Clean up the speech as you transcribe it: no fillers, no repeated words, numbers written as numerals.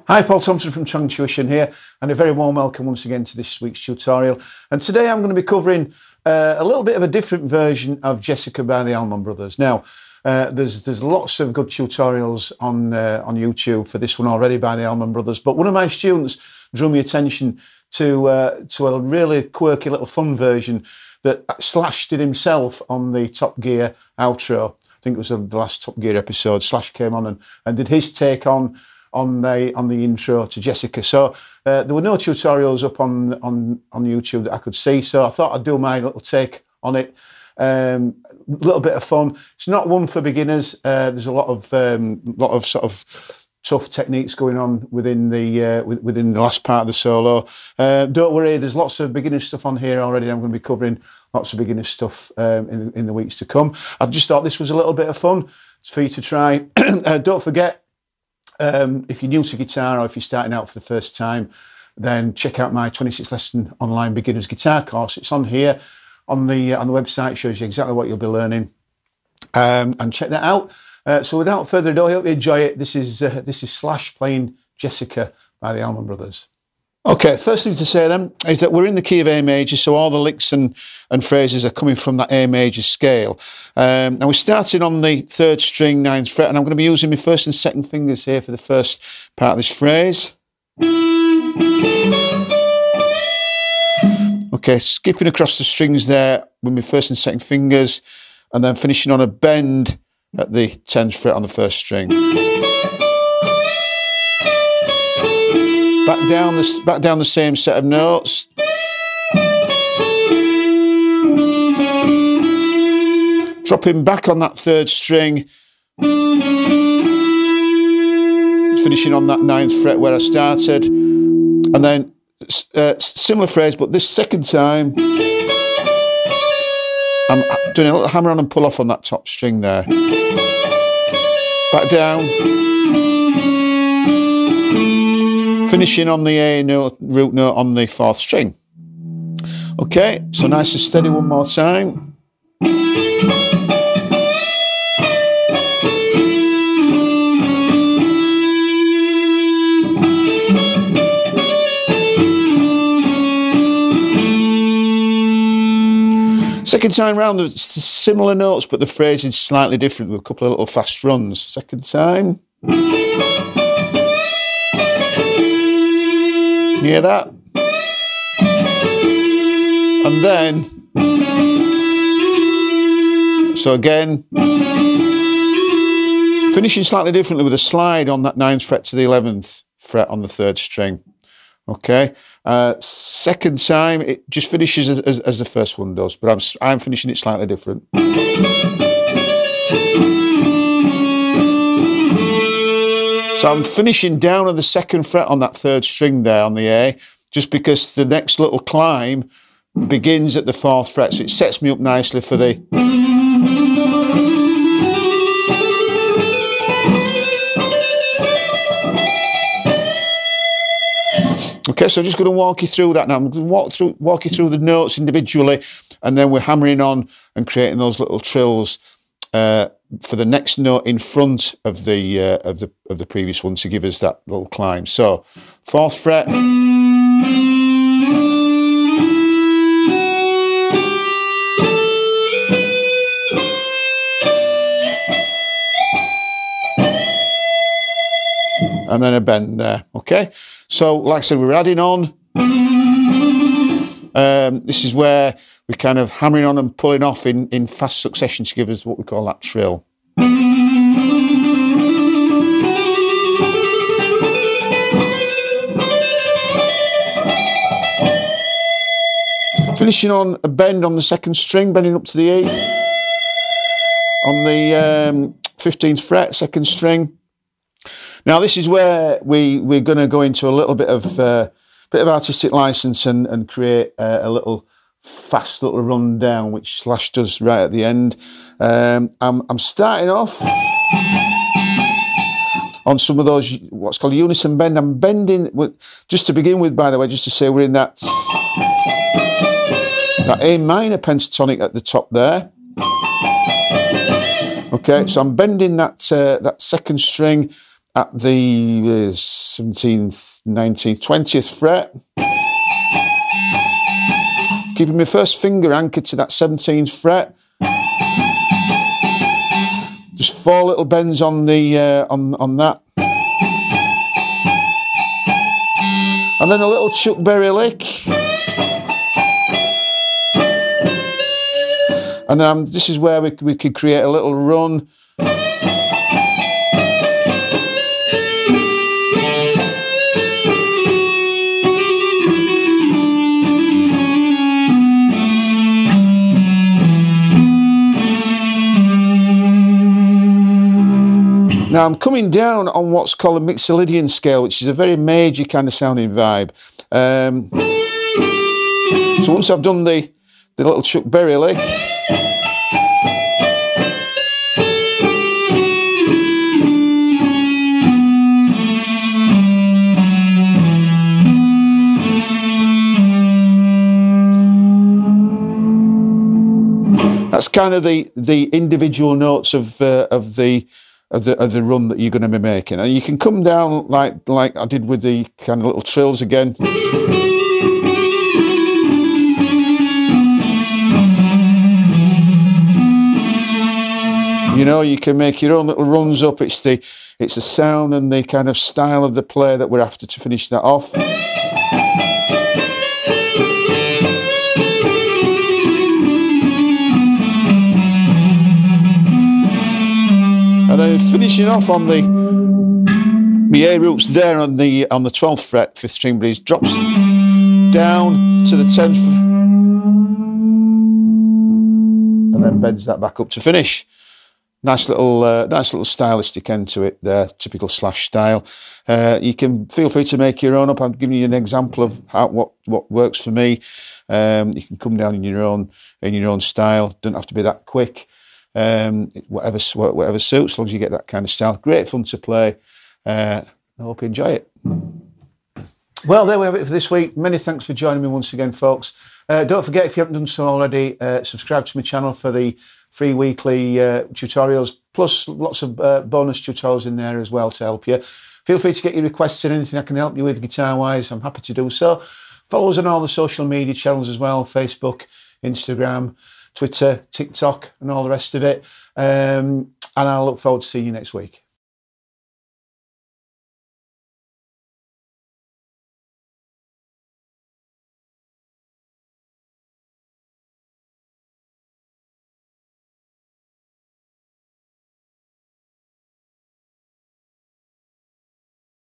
Hi, Paul Thompson from Chong Tuition here, and a very warm welcome once again to this week's tutorial. And today I'm going to be covering a little bit of a different version of Jessica by the Allman Brothers. Now, there's lots of good tutorials on YouTube for this one already by the Allman Brothers, but one of my students drew my attention to a really quirky little fun version that Slash did himself on the Top Gear outro. I think it was the last Top Gear episode. Slash came on and did his take on the intro to Jessica. So there were no tutorials up on YouTube that I could see, so I thought I'd do my little take on it. A little bit of fun. It's not one for beginners. There's a lot of sort of tough techniques going on within the last part of the solo. Don't worry, there's lots of beginner stuff on here already. I'm going to be covering lots of beginner stuff in the weeks to come. I've just thought this was a little bit of fun. It's for you to try. Don't forget, if you're new to guitar or if you're starting out for the first time, then check out my 26 lesson online beginners guitar course. It's on here on the website. It shows you exactly what you'll be learning, and check that out. So without further ado, I hope you enjoy it. This is Slash playing Jessica by the Allman Brothers. Okay, first thing to say then is that we're in the key of A major, so all the licks and phrases are coming from that A major scale. And we're starting on the 3rd string, 9th fret, and I'm going to be using my 1st and 2nd fingers here for the first part of this phrase. Okay, skipping across the strings there with my 1st and 2nd fingers, and then finishing on a bend at the 10th fret on the 1st string. Back down the same set of notes. Dropping back on that 3rd string. Finishing on that 9th fret where I started. And then similar phrase, but this second time I'm doing a little hammer on and pull off on that top string there. Back down. Finishing on the A note, root note on the 4th string. Okay, so nice and steady one more time. Second time round, there's similar notes, but the phrase is slightly different with a couple of little fast runs. Second time. Hear that? And then, so again, finishing slightly differently with a slide on that 9th fret to the 11th fret on the 3rd string. Okay, second time it just finishes as the first one does, but I'm finishing it slightly different. So I'm finishing down on the 2nd fret on that 3rd string there on the A, just because the next little climb begins at the 4th fret, so it sets me up nicely for the... Okay, so I'm just going to walk you through that now. I'm going to walk you through the notes individually, and then we're hammering on and creating those little trills for the next note in front of the previous one to give us that little climb. So 4th fret, and then a bend there. Okay, so like I said, we're adding on. This is where we're kind of hammering on and pulling off in fast succession to give us what we call that trill. Finishing on a bend on the second string, bending up to the E. On the 15th fret, second string. Now this is where we're going to go into a little bit of artistic license and create a little fast little rundown, which Slash does right at the end. I'm starting off on some of those what's called a unison bend. I'm bending just to begin with, by the way, just to say we're in that A minor pentatonic at the top there. Okay, so I'm bending that second string at the 17th, 19th, 20th fret. Keeping my first finger anchored to that 17th fret. Just 4 little bends on the on that. And then a little Chuck Berry lick. And then this is where we could create a little run. Now I'm coming down on what's called a Mixolydian scale, which is a very major kind of sounding vibe. So once I've done the little Chuck Berry lick, that's kind of the individual notes of the run that you're going to be making, and you can come down like I did with the kind of little trills again. You know, you can make your own little runs up. It's the sound and the kind of style of the play that we're after to finish that off. And then finishing off on my A roots there on the 12th fret, 5th string breeze, drops down to the 10th, and then bends that back up to finish. Nice little stylistic end to it there, typical Slash style. You can feel free to make your own up. I'm giving you an example of what works for me. You can come down in your own style. Don't have to be that quick. Whatever suits, as long as you get that kind of style. Great fun to play. I hope you enjoy it. Well, there we have it for this week. Many thanks for joining me once again, folks. Don't forget, if you haven't done so already, subscribe to my channel for the free weekly tutorials, plus lots of bonus tutorials in there as well to help you. Feel free to get your requests in, anything I can help you with guitar-wise, I'm happy to do so. Follow us on all the social media channels as well, Facebook, Instagram, Twitter, TikTok, and all the rest of it. And I'll look forward to seeing you next week.